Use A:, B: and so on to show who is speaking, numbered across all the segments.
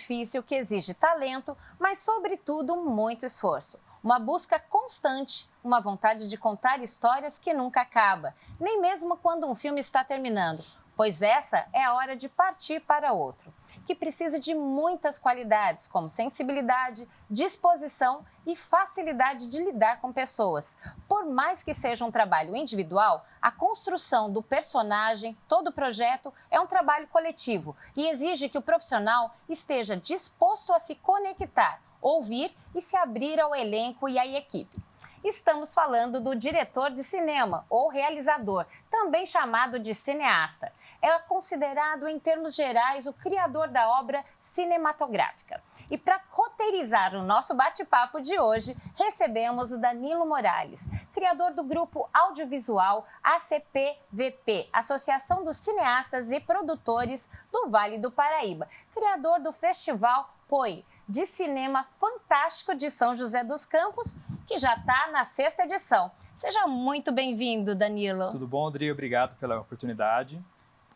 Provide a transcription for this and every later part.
A: difícil que exige talento, mas, sobretudo, muito esforço. Uma busca constante, uma vontade de contar histórias que nunca acaba, nem mesmo quando um filme está terminando. Pois essa é a hora de partir para outro, que precisa de muitas qualidades, como sensibilidade, disposição e facilidade de lidar com pessoas. Por mais que seja um trabalho individual, a construção do personagem, todo o projeto, é um trabalho coletivo e exige que o profissional esteja disposto a se conectar, ouvir e se abrir ao elenco e à equipe. Estamos falando do diretor de cinema ou realizador, também chamado de cineasta. É considerado, em termos gerais, o criador da obra cinematográfica. E para roteirizar o nosso bate-papo de hoje, recebemos o Danilo Morales, criador do grupo audiovisual ACPVP, Associação dos Cineastas e Produtores do Vale do Paraíba, criador do Festival POI, de Cinema Fantástico de São José dos Campos, que já está na 6ª edição. Seja muito bem-vindo, Danilo.
B: Tudo bom, André? Obrigado pela oportunidade.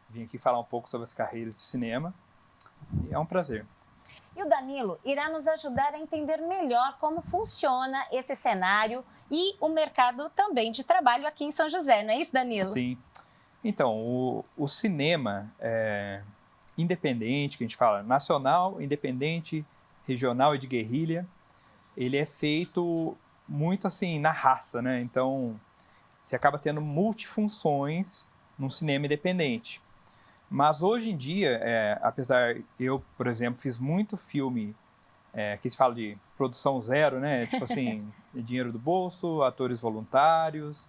B: Vim aqui falar um pouco sobre as carreiras de cinema. E é um prazer.
A: E o Danilo irá nos ajudar a entender melhor como funciona esse cenário e o mercado também de trabalho aqui em São José, não é isso, Danilo?
B: Sim. Então, o cinema independente, que a gente fala, nacional, independente, regional e de guerrilha, ele é feito muito assim na raça, né? Então, você acaba tendo multifunções num cinema independente. Mas hoje em dia, apesar, eu, por exemplo, fiz muito filme que se fala de produção zero, né? Tipo assim, dinheiro do bolso, atores voluntários,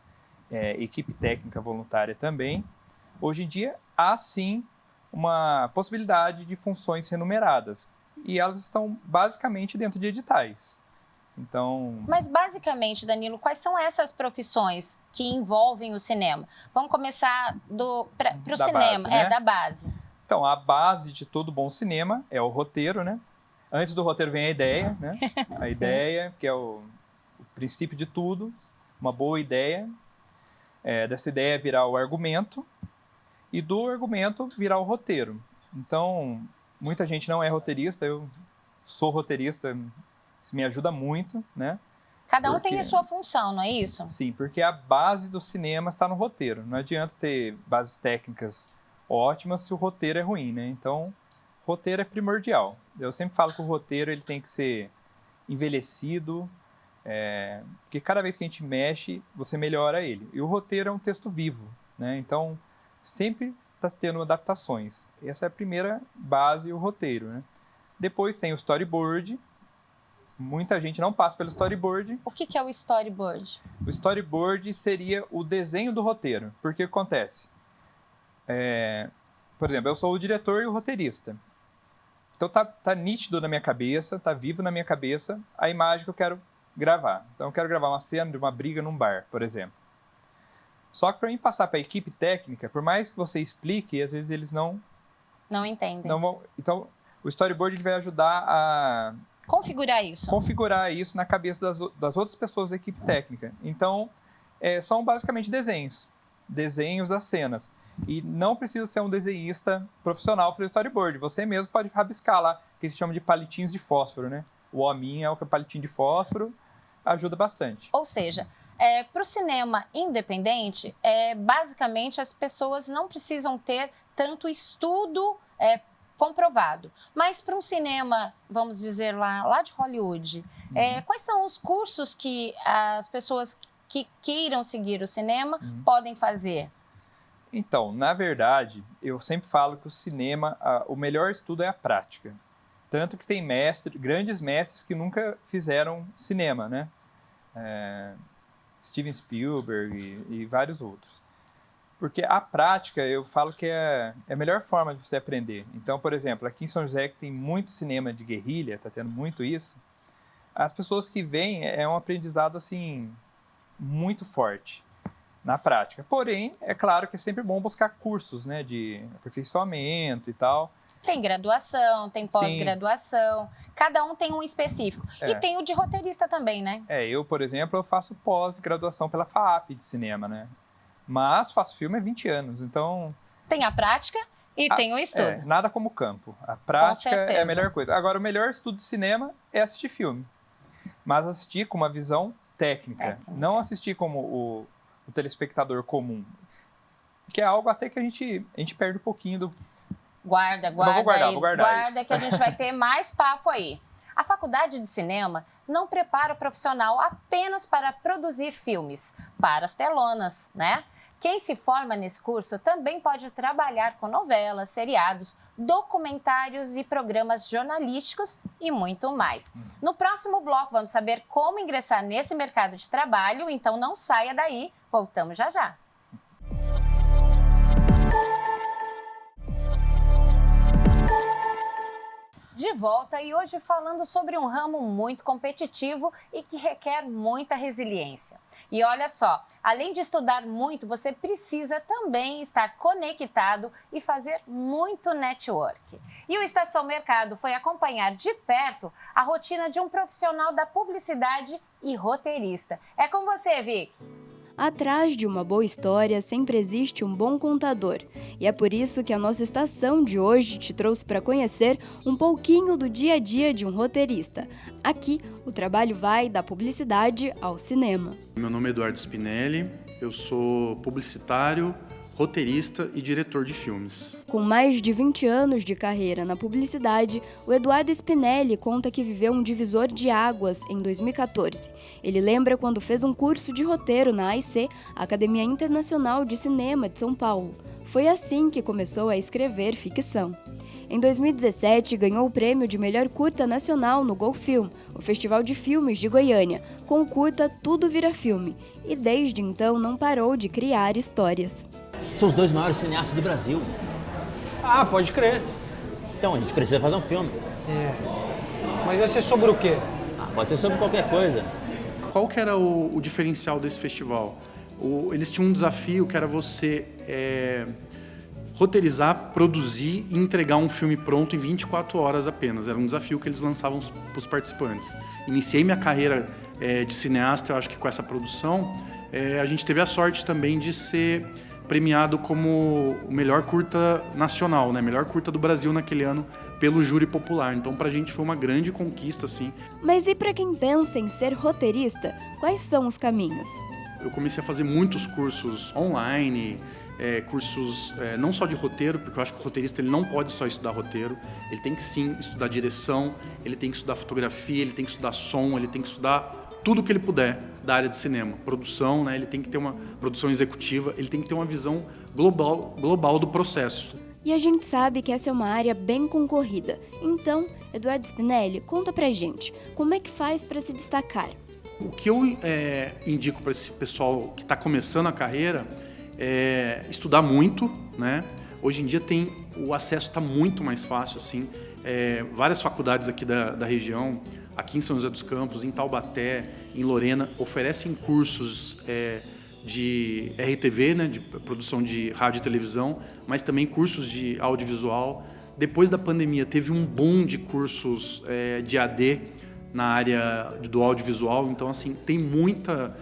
B: equipe técnica voluntária também. Hoje em dia, há sim uma possibilidade de funções remuneradas. E elas estão basicamente dentro de editais. Então...
A: Mas basicamente, Danilo, quais são essas profissões que envolvem o cinema? Vamos começar para o cinema,
B: base, né?
A: Da base.
B: Então, a base de todo bom cinema é o roteiro, né? Antes do roteiro vem a ideia, né? A ideia, que é o princípio de tudo, uma boa ideia. Dessa ideia virar o argumento e do argumento virar o roteiro. Então, muita gente não é roteirista, eu sou roteirista. Isso me ajuda muito, né?
A: Cada um tem a sua função, não é isso?
B: Sim, porque a base do cinema está no roteiro. Não adianta ter bases técnicas ótimas se o roteiro é ruim, né? Então, roteiro é primordial. Eu sempre falo que o roteiro ele tem que ser envelhecido, porque cada vez que a gente mexe, você melhora ele. E o roteiro é um texto vivo, né? Então, sempre está tendo adaptações. Essa é a primeira base, o roteiro, né? Depois tem o storyboard. Muita gente não passa pelo storyboard.
A: O que é o storyboard?
B: O storyboard seria o desenho do roteiro. Porque o que acontece? Por exemplo, eu sou o diretor e o roteirista. Então tá nítido na minha cabeça, tá vivo na minha cabeça a imagem que eu quero gravar. Então eu quero gravar uma cena de uma briga num bar, por exemplo. Só que para mim passar para a equipe técnica, por mais que você explique, às vezes eles não
A: entendem.
B: Não vão, então o storyboard ele vai ajudar a configurar isso na cabeça das outras pessoas da equipe técnica. Então, são basicamente desenhos das cenas. E não precisa ser um desenhista profissional para o storyboard. Você mesmo pode rabiscar lá, que se chama de palitinhos de fósforo, né? O hominho é o palitinho de fósforo, ajuda bastante.
A: Ou seja, para o cinema independente, basicamente as pessoas não precisam ter tanto estudo comprovado. Mas para um cinema, vamos dizer, lá de Hollywood, quais são os cursos que as pessoas que queiram seguir o cinema podem fazer?
B: Então, na verdade, eu sempre falo que o cinema, o melhor estudo é a prática. Tanto que tem grandes mestres que nunca fizeram cinema, né? Steven Spielberg e vários outros. Porque a prática, eu falo que é a melhor forma de você aprender. Então, por exemplo, aqui em São José, que tem muito cinema de guerrilha, está tendo muito isso, as pessoas que vêm, é um aprendizado, assim, muito forte na prática. Porém, é claro que é sempre bom buscar cursos, né, de aperfeiçoamento e tal.
A: Tem graduação, tem pós-graduação, cada um tem um específico. E tem o de roteirista também, né?
B: Eu, por exemplo, eu faço pós-graduação pela FAAP de cinema, né? Mas faço filme há 20 anos, então...
A: Tem a prática E tem um estudo.
B: Nada como campo. A prática
A: certeza.
B: é a melhor coisa. Agora, o melhor estudo de cinema é assistir filme. Mas assistir com uma visão técnica. Não assistir como o telespectador comum. Que é algo até que a gente perde um pouquinho do...
A: Guarda
B: isso.
A: Que a gente vai ter mais papo aí. A faculdade de cinema não prepara o profissional apenas para produzir filmes, para as telonas, né? Quem se forma nesse curso também pode trabalhar com novelas, seriados, documentários e programas jornalísticos e muito mais. No próximo bloco vamos saber como ingressar nesse mercado de trabalho, então não saia daí, voltamos já já. De volta e hoje falando sobre um ramo muito competitivo e que requer muita resiliência. E olha só, além de estudar muito, você precisa também estar conectado e fazer muito network. E o Estação Mercado foi acompanhar de perto a rotina de um profissional da publicidade e roteirista. É com você, Vicky.
C: Atrás de uma boa história sempre existe um bom contador. E é por isso que a nossa estação de hoje te trouxe para conhecer um pouquinho do dia a dia de um roteirista. Aqui, o trabalho vai da publicidade ao cinema.
D: Meu nome é Eduardo Spinelli, eu sou publicitário, roteirista e diretor de filmes.
C: Com mais de 20 anos de carreira na publicidade, o Eduardo Spinelli conta que viveu um divisor de águas em 2014. Ele lembra quando fez um curso de roteiro na AIC, Academia Internacional de Cinema de São Paulo. Foi assim que começou a escrever ficção. Em 2017, ganhou o prêmio de melhor curta nacional no GoFilm, o Festival de Filmes de Goiânia, com o curta Tudo Vira Filme. E desde então não parou de criar histórias.
E: São os 2 maiores cineastas do Brasil.
F: Ah, pode crer.
E: Então, a gente precisa fazer um filme.
F: Mas vai ser sobre o quê?
E: Pode ser sobre qualquer coisa.
D: Qual que era o diferencial desse festival? Eles tinham um desafio que era você roteirizar, produzir e entregar um filme pronto em 24 horas apenas. Era um desafio que eles lançavam para os participantes. Iniciei minha carreira de cineasta, eu acho que com essa produção, a gente teve a sorte também de ser premiado como o melhor curta nacional, né? Melhor curta do Brasil naquele ano pelo júri popular. Então, pra gente foi uma grande conquista, assim.
C: Mas e para quem pensa em ser roteirista, quais são os caminhos?
D: Eu comecei a fazer muitos cursos online, cursos não só de roteiro, porque eu acho que o roteirista ele não pode só estudar roteiro, ele tem que sim estudar direção, ele tem que estudar fotografia, ele tem que estudar som, ele tem que estudar tudo que ele puder da área de cinema. Produção, né? Ele tem que ter uma produção executiva, ele tem que ter uma visão global do processo.
C: E a gente sabe que essa é uma área bem concorrida. Então, Eduardo Spinelli, conta pra gente, como é que faz para se destacar?
D: O que eu indico para esse pessoal que está começando a carreira é estudar muito, né? Hoje em dia o acesso está muito mais fácil, assim. Várias faculdades aqui da região, aqui em São José dos Campos, em Taubaté, em Lorena, oferecem cursos de RTV, né, de produção de rádio e televisão, mas também cursos de audiovisual. Depois da pandemia, teve um boom de cursos de AD na área do audiovisual. Então, assim, tem muita...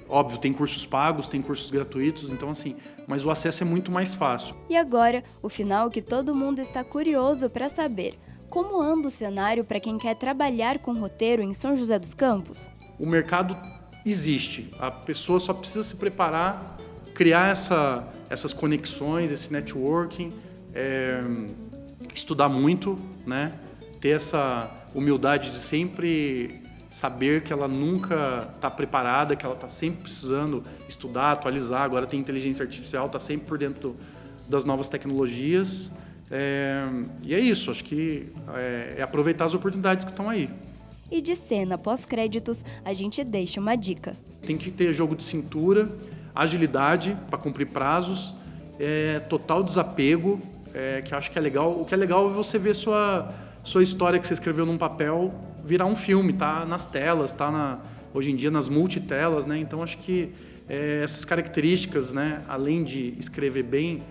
D: óbvio, tem cursos pagos, tem cursos gratuitos, então, assim, mas o acesso é muito mais fácil.
C: E agora, o final que todo mundo está curioso para saber. Como anda o cenário para quem quer trabalhar com roteiro em São José dos Campos?
D: O mercado existe, a pessoa só precisa se preparar, criar essas conexões, esse networking, estudar muito, né? Ter essa humildade de sempre saber que ela nunca está preparada, que ela está sempre precisando estudar, atualizar. Agora tem inteligência artificial, está sempre por dentro das novas tecnologias. E é isso, acho que é aproveitar as oportunidades que estão aí.
C: E de cena pós-créditos, a gente deixa uma dica.
D: Tem que ter jogo de cintura, agilidade para cumprir prazos, total desapego, que eu acho que é legal. O que é legal é você ver sua história que você escreveu num papel virar um filme, tá nas telas, tá hoje em dia nas multitelas, né? Então acho que essas características, né, além de escrever bem,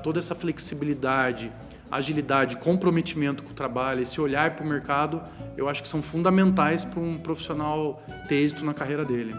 D: toda essa flexibilidade, agilidade, comprometimento com o trabalho, esse olhar para o mercado, eu acho que são fundamentais para um profissional ter êxito na carreira dele.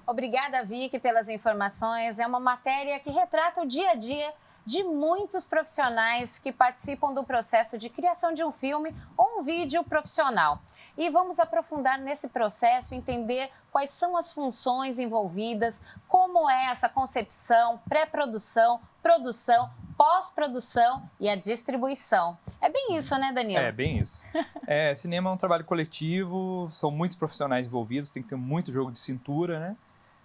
A: Obrigada, Vicky, pelas informações. É uma matéria que retrata o dia a dia de muitos profissionais que participam do processo de criação de um filme ou um vídeo profissional. E vamos aprofundar nesse processo, entender quais são as funções envolvidas, como é essa concepção, pré-produção, produção, pós-produção e a distribuição. É bem isso, né, Danilo?
B: É, bem isso. Cinema é um trabalho coletivo, são muitos profissionais envolvidos, tem que ter muito jogo de cintura, né?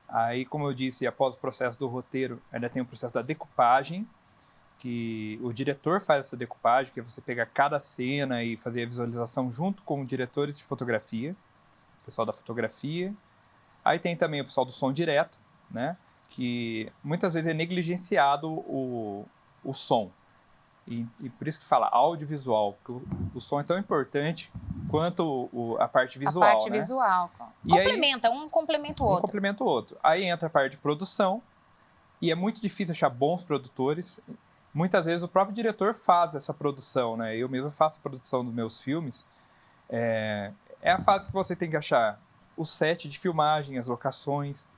B: Aí, como eu disse, após o processo do roteiro, ainda tem o processo da decupagem, que o diretor faz essa decupagem, que é você pegar cada cena e fazer a visualização junto com diretores de fotografia, o pessoal da fotografia. Aí tem também o pessoal do som direto, né? Que muitas vezes é negligenciado o som. E por isso que fala audiovisual, porque o som é tão importante quanto a parte visual,
A: a parte
B: né?
A: visual.
B: E aí,
A: um complementa o outro.
B: Um complementa o outro. Aí entra a parte de produção, e é muito difícil achar bons produtores. Muitas vezes o próprio diretor faz essa produção, né? Eu mesmo faço a produção dos meus filmes. É a fase que você tem que achar o set de filmagem, as locações,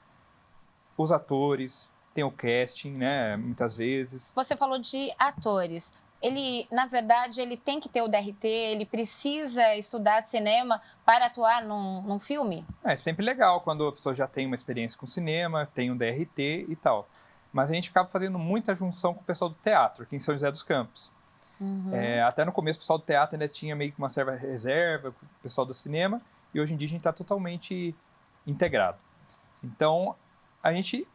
B: os atores, tem o casting, né? Muitas vezes.
A: Você falou de atores. Ele, na verdade, ele tem que ter o DRT, ele precisa estudar cinema para atuar num filme?
B: É sempre legal quando a pessoa já tem uma experiência com cinema, tem um DRT e tal. Mas a gente acaba fazendo muita junção com o pessoal do teatro, aqui em São José dos Campos.
A: Uhum.
B: Até no começo o pessoal do teatro ainda tinha meio que uma certa reserva com o pessoal do cinema, e hoje em dia a gente está totalmente integrado. Então, a gente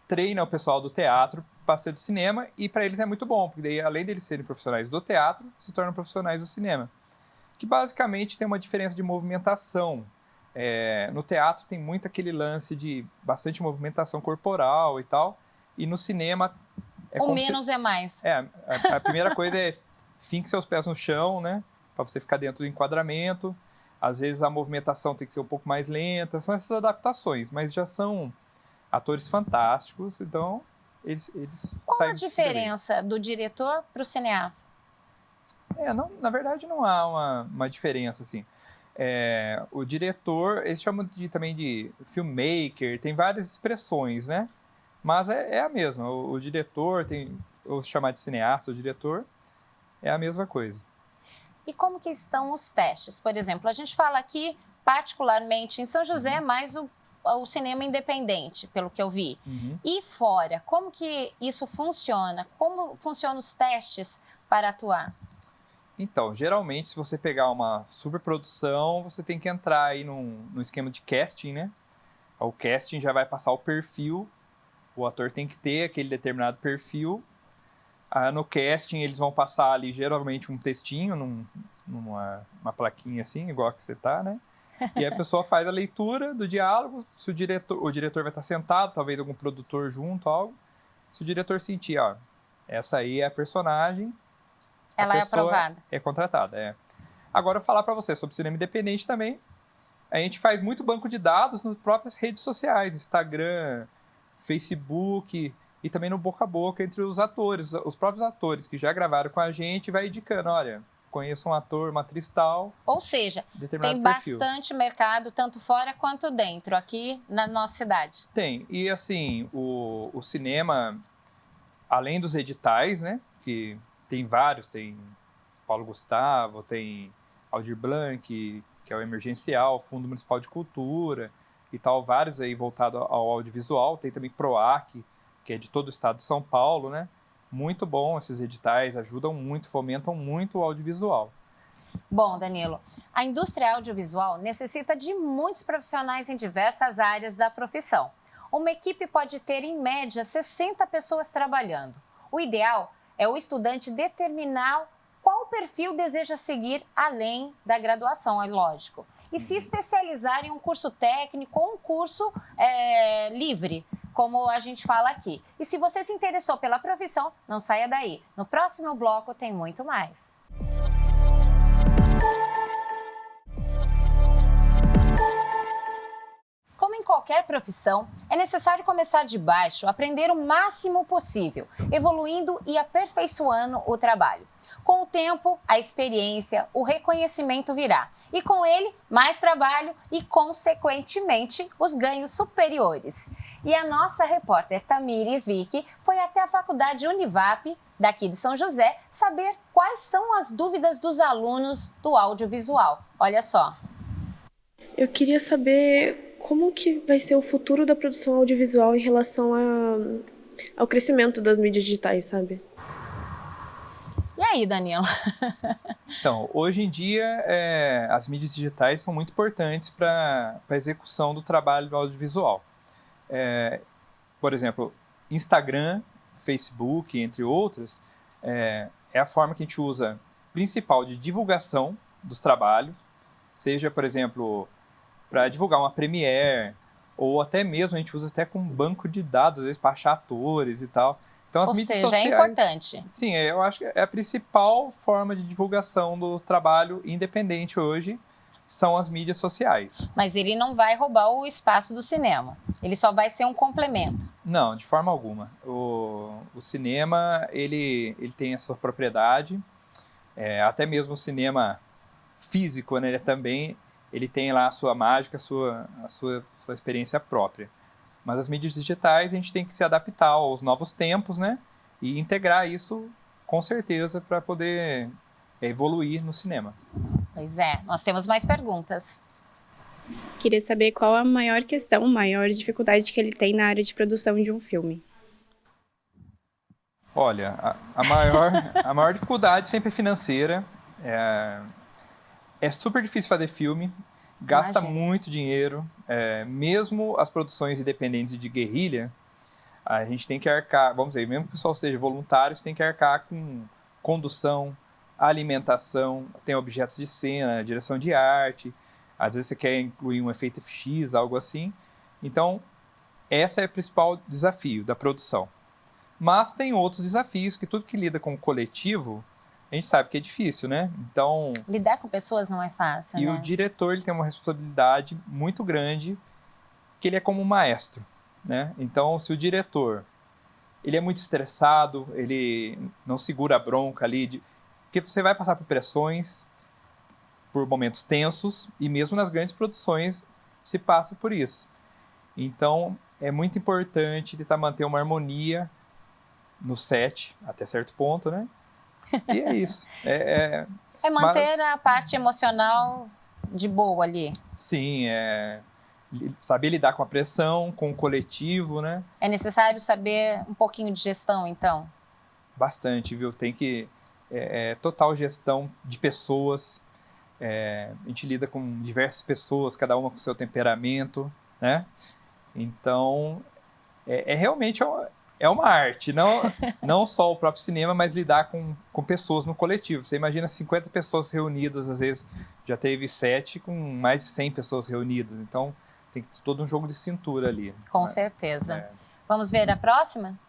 B: treina o pessoal do teatro para ser do cinema, e para eles é muito bom, porque daí, além deles serem profissionais do teatro, se tornam profissionais do cinema. Que basicamente tem uma diferença de movimentação. No teatro tem muito aquele lance de bastante movimentação corporal e tal, e no cinema...
A: O menos é mais.
B: A primeira coisa é finque seus pés no chão, né? Para você ficar dentro do enquadramento. Às vezes a movimentação tem que ser um pouco mais lenta. São essas adaptações, mas já são atores fantásticos, então eles
A: Qual
B: saem
A: a diferença do diretor para o cineasta?
B: Na verdade não há uma diferença, assim. O diretor, eles chamam também de filmmaker, tem várias expressões, né? Mas é a mesma. O diretor, ou chamar de cineasta, o diretor, é a mesma coisa.
A: E como que estão os testes? Por exemplo, a gente fala aqui, particularmente em São José, mais o cinema independente, pelo que eu vi.
B: Uhum.
A: E fora, como que isso funciona? Como funcionam os testes para atuar?
B: Então, geralmente, se você pegar uma superprodução, você tem que entrar aí no esquema de casting, né? O casting já vai passar o perfil. O ator tem que ter aquele determinado perfil. No casting, eles vão passar ali, geralmente, um textinho, numa plaquinha assim, igual que você tá, né? E aí a pessoa faz a leitura do diálogo. Se o diretor vai estar sentado, talvez algum produtor junto, algo. Se o diretor sentir, essa aí é a personagem,
A: ela é aprovada.
B: É contratada, Agora, falar para você sobre cinema independente também. A gente faz muito banco de dados nas próprias redes sociais, Instagram, Facebook, e também no boca a boca entre os atores. Os próprios atores que já gravaram com a gente vai indicando, olha, conheço um ator, uma atriz tal.
A: Ou seja, tem bastante mercado, tanto fora quanto dentro, aqui na nossa cidade.
B: Tem. E assim, o cinema, além dos editais, né, que tem vários, tem Paulo Gustavo, tem Aldir Blanc, que é o Emergencial, Fundo Municipal de Cultura e tal, vários aí voltados ao audiovisual. Tem também PROAC, que é de todo o estado de São Paulo, né? Muito bom esses editais, ajudam muito, fomentam muito o audiovisual.
A: Bom, Danilo, a indústria audiovisual necessita de muitos profissionais em diversas áreas da profissão. Uma equipe pode ter, em média, 60 pessoas trabalhando. O ideal é o estudante determinar qual perfil deseja seguir além da graduação, é lógico. E se especializar em um curso técnico ou um curso livre, como a gente fala aqui. E se você se interessou pela profissão, não saia daí. No próximo bloco tem muito mais. Como em qualquer profissão, é necessário começar de baixo, aprender o máximo possível, evoluindo e aperfeiçoando o trabalho. Com o tempo, a experiência, o reconhecimento virá. E com ele, mais trabalho e, consequentemente, os ganhos superiores. E a nossa repórter Tamires Vick foi até a Faculdade Univap daqui de São José, saber quais são as dúvidas dos alunos do audiovisual. Olha só.
G: Eu queria saber como que vai ser o futuro da produção audiovisual em relação ao crescimento das mídias digitais, sabe?
A: E aí, Danilo?
B: Então, hoje em dia, as mídias digitais são muito importantes para a execução do trabalho do audiovisual. Por exemplo, Instagram, Facebook, entre outras, é a forma que a gente usa principal de divulgação dos trabalhos, seja, por exemplo, para divulgar uma premiere, ou até mesmo a gente usa até como banco de dados, às vezes, para achar atores e tal. Então, as mídias sociais,
A: é importante.
B: Sim, eu acho que é a principal forma de divulgação do trabalho independente hoje, são as mídias sociais.
A: Mas ele não vai roubar o espaço do cinema. Ele só vai ser um complemento.
B: Não, de forma alguma. O cinema, ele tem a sua propriedade, até mesmo o cinema físico, né, ele tem lá a sua mágica, a sua experiência própria. Mas as mídias digitais, a gente tem que se adaptar aos novos tempos, né, e integrar isso, com certeza, para poder evoluir no cinema.
A: Pois é, nós temos mais perguntas.
H: Queria saber qual a maior questão, maior dificuldade que ele tem na área de produção de um filme.
B: Olha, a maior dificuldade sempre é financeira. É super difícil fazer filme, gasta muito dinheiro. Mesmo as produções independentes de guerrilha, a gente tem que arcar, vamos dizer, mesmo que o pessoal seja voluntário, você tem que arcar com condução, alimentação, tem objetos de cena, direção de arte, às vezes você quer incluir um efeito FX, algo assim. Então, esse é o principal desafio da produção. Mas tem outros desafios, que tudo que lida com o coletivo, a gente sabe que é difícil, né? Então,
A: lidar com pessoas não é fácil,
B: e
A: né?
B: o diretor, ele tem uma responsabilidade muito grande, que ele é como um maestro, né? Então, se o diretor, ele é muito estressado, ele não segura a bronca ali, porque você vai passar por pressões, por momentos tensos, e mesmo nas grandes produções se passa por isso. Então, é muito importante tentar manter uma harmonia no set, até certo ponto, né? E é isso.
A: É manter a parte emocional de boa ali.
B: Sim, saber lidar com a pressão, com o coletivo, né?
A: É necessário saber um pouquinho de gestão, então?
B: Bastante, viu? Tem que... total gestão de pessoas. A gente lida com diversas pessoas, cada uma com seu temperamento, né? Então, realmente uma arte, não só o próprio cinema, mas lidar com pessoas no coletivo. Você imagina 50 pessoas reunidas, às vezes já teve set com mais de 100 pessoas reunidas, então tem todo um jogo de cintura ali.
A: Com certeza. Vamos ver a próxima?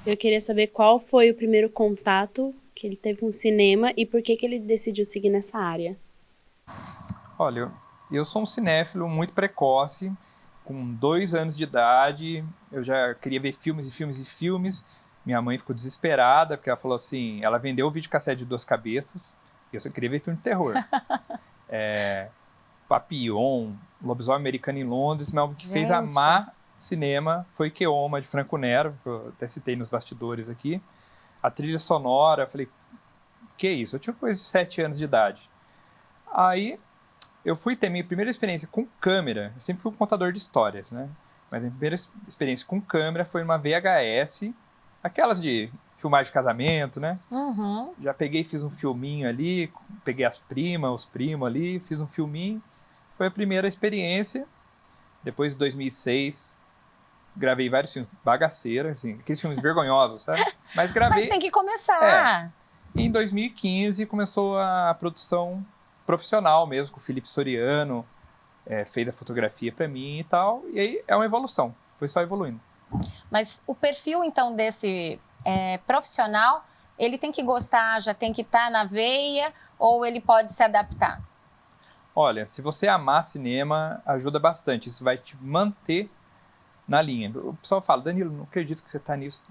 H: Eu queria saber qual foi o primeiro contato que ele teve com o cinema e por que ele decidiu seguir nessa área.
B: Olha, eu sou um cinéfilo muito precoce. Com 2 anos de idade, eu já queria ver filmes e filmes e filmes. Minha mãe ficou desesperada, porque ela falou assim, ela vendeu o videocassete de 2 cabeças, e eu só queria ver filme de terror. Papillon, Lobisomem Americano em Londres, mas o que fez amar cinema foi Keoma, de Franco Nero, que eu até citei nos bastidores aqui. A trilha sonora, eu falei, que isso? Eu tinha coisa de 7 anos de idade. Aí, eu fui ter minha primeira experiência com câmera, eu sempre fui um contador de histórias, né? Mas a minha primeira experiência com câmera foi numa VHS, aquelas de filmagem de casamento, né?
A: Uhum.
B: Já peguei e fiz um filminho ali, peguei as primas, os primos ali, fiz um filminho. Foi a primeira experiência. Depois de 2006, gravei vários filmes, bagaceira, assim, aqueles filmes vergonhosos, sabe? Mas gravei...
A: Mas tem que começar.
B: E em 2015 começou a produção profissional mesmo, com o Felipe Soriano, fez a fotografia para mim e tal, e aí é uma evolução, foi só evoluindo.
A: Mas o perfil, então, desse profissional, ele tem que gostar, já tem que estar na veia, ou ele pode se adaptar?
B: Olha, se você amar cinema, ajuda bastante, isso vai te manter na linha. O pessoal fala, Danilo, não acredito que você está nisso,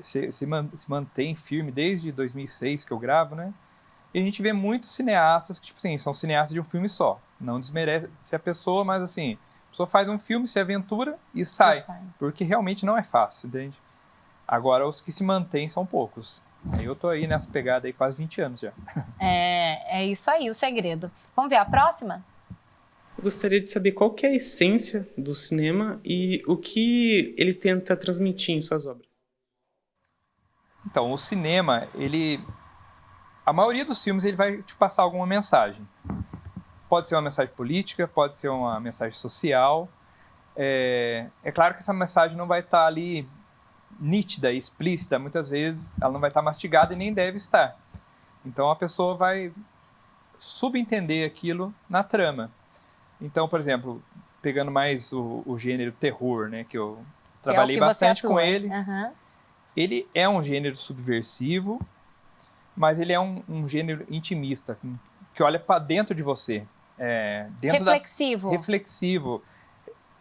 B: se mantém firme desde 2006 que eu gravo, né? E a gente vê muitos cineastas que, tipo assim, são cineastas de um filme só. Não desmerece a pessoa, mas assim, a pessoa faz um filme, se aventura e sai. Porque realmente não é fácil, entende? Agora, os que se mantêm são poucos. Eu tô aí nessa pegada aí quase 20 anos já.
A: É isso aí, o segredo. Vamos ver a próxima?
I: Eu gostaria de saber qual que é a essência do cinema e o que ele tenta transmitir em suas obras.
B: Então, o cinema, a maioria dos filmes ele vai te passar alguma mensagem. Pode ser uma mensagem política, pode ser uma mensagem social. É claro que essa mensagem não vai estar ali nítida e explícita, muitas vezes ela não vai estar mastigada e nem deve estar. Então a pessoa vai subentender aquilo na trama. Então, por exemplo, pegando mais o gênero terror, né, que eu trabalhei bastante com ele.
A: Uhum.
B: Ele é um gênero subversivo, mas ele é um gênero intimista, que olha para dentro de você. Reflexivo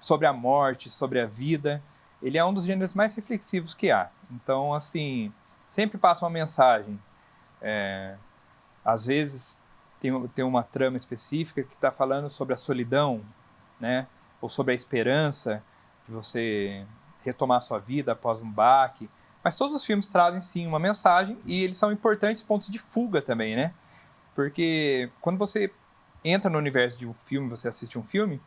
B: sobre a morte, sobre a vida. Ele é um dos gêneros mais reflexivos que há. Então, assim, sempre passa uma mensagem. Às vezes tem uma trama específica que está falando sobre a solidão, né? Ou sobre a esperança de você retomar a sua vida após um baque. Mas todos os filmes trazem, sim, uma mensagem e eles são importantes pontos de fuga também, né? Porque quando você entra no universo de um filme, você assiste um filme,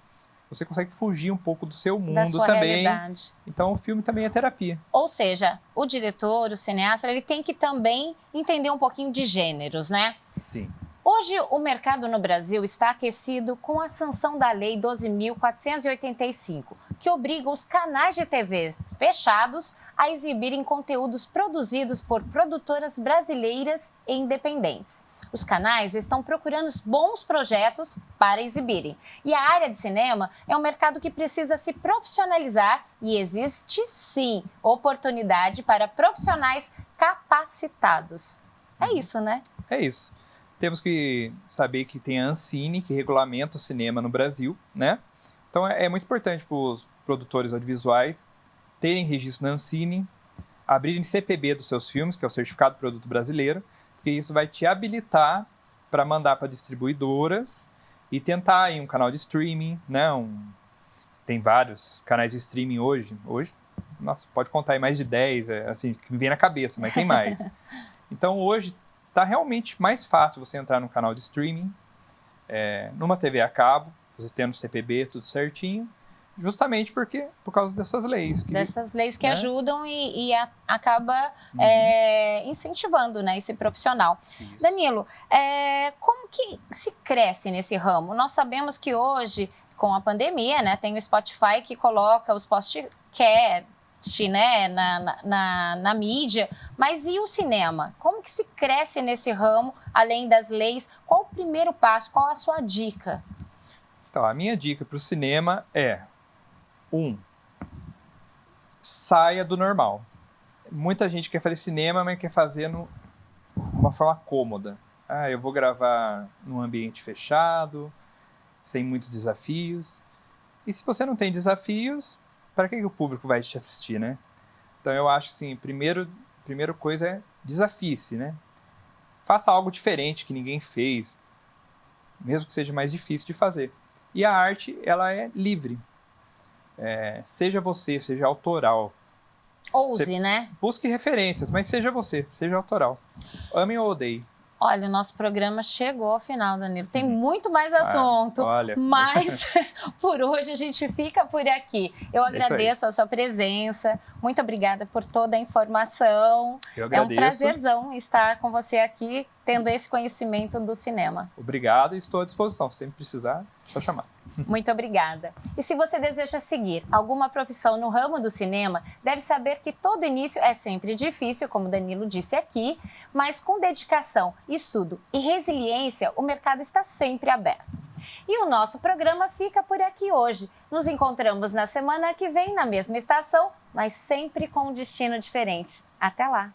B: você consegue fugir um pouco do seu mundo
A: da sua
B: também.
A: Realidade.
B: Então, o filme também é terapia.
A: Ou seja, o diretor, o cineasta, ele tem que também entender um pouquinho de gêneros, né?
B: Sim.
A: Hoje, o mercado no Brasil está aquecido com a sanção da Lei 12.485, que obriga os canais de TVs fechados a exibirem conteúdos produzidos por produtoras brasileiras e independentes. Os canais estão procurando bons projetos para exibirem. E a área de cinema é um mercado que precisa se profissionalizar e existe, sim, oportunidade para profissionais capacitados. É isso, né?
B: É isso. Temos que saber que tem a Ancine, que regulamenta o cinema no Brasil, né? Então é muito importante para os produtores audiovisuais terem registro na Ancine, abrirem CPB dos seus filmes, que é o Certificado de Produto Brasileiro, porque isso vai te habilitar para mandar para distribuidoras e tentar aí um canal de streaming, né? Tem vários canais de streaming hoje. Hoje, nossa, pode contar aí mais de 10, assim, que me vem na cabeça, mas tem mais. Então hoje está realmente mais fácil você entrar num canal de streaming, numa TV a cabo, você tendo CPB, tudo certinho, justamente por causa dessas leis.
A: Dessas leis que ajudam e acaba incentivando, né, esse profissional. Isso. Danilo, como que se cresce nesse ramo? Nós sabemos que hoje, com a pandemia, né, tem o Spotify que coloca os podcasts, né, na mídia, mas e o cinema? Como que se cresce nesse ramo, além das leis? Qual o primeiro passo? Qual a sua dica?
B: Então, a minha dica para o cinema é: saia do normal. Muita gente quer fazer cinema, mas quer fazer de uma forma cômoda. Eu vou gravar num ambiente fechado, sem muitos desafios. E se você não tem desafios, para que o público vai te assistir, né? Então eu acho assim, primeira coisa é desafie-se, né? Faça algo diferente que ninguém fez, mesmo que seja mais difícil de fazer. E a arte, ela é livre. Seja você, seja autoral.
A: Ouse, né?
B: Busque referências, mas seja você, seja autoral. Ame ou odeie.
A: Olha, o nosso programa chegou ao final, Danilo. Tem muito mais assunto, mas por hoje a gente fica por aqui. Eu agradeço a sua presença. Muito obrigada por toda a informação.
B: Eu agradeço.
A: É um prazerzão estar com você aqui, tendo esse conhecimento do cinema.
B: Obrigado e estou à disposição. Se sempre precisar, é só chamar.
A: Muito obrigada. E se você deseja seguir alguma profissão no ramo do cinema, deve saber que todo início é sempre difícil, como Danilo disse aqui, mas com dedicação, estudo e resiliência, o mercado está sempre aberto. E o nosso programa fica por aqui hoje. Nos encontramos na semana que vem, na mesma estação, mas sempre com um destino diferente. Até lá!